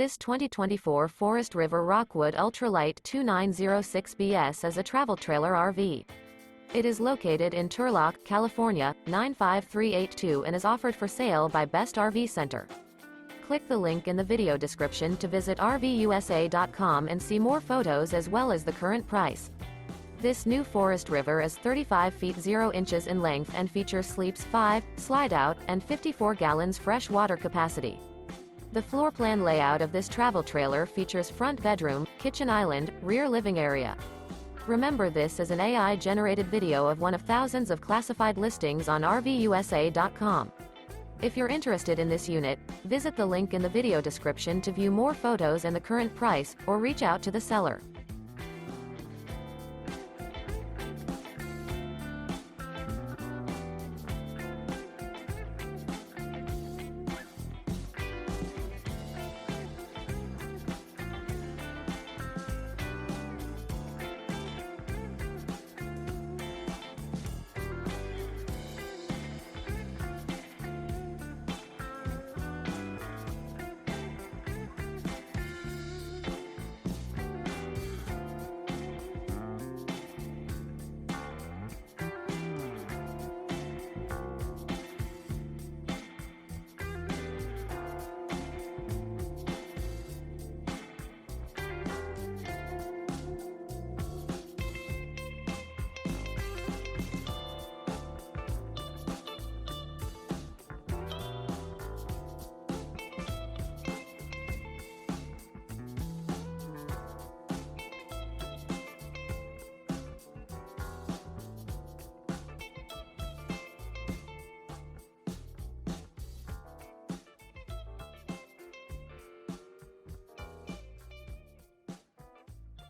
This 2024 Forest River Rockwood Ultralight 2906BS is a travel trailer RV. It is located in Turlock, California, 95382 and is offered for sale by Best RV Center. Click the link in the video description to visit RVUSA.com and see more photos as well as the current price. This new Forest River is 35 feet 0 inches in length and features sleeps 5, Slideout, and 54 gallons fresh water capacity. The floor plan layout of this travel trailer features front bedroom, kitchen island, rear living area. Remember, this is an AI-generated video of one of thousands of classified listings on RVUSA.com. If you're interested in this unit, visit the link in the video description to view more photos and the current price, or reach out to the seller.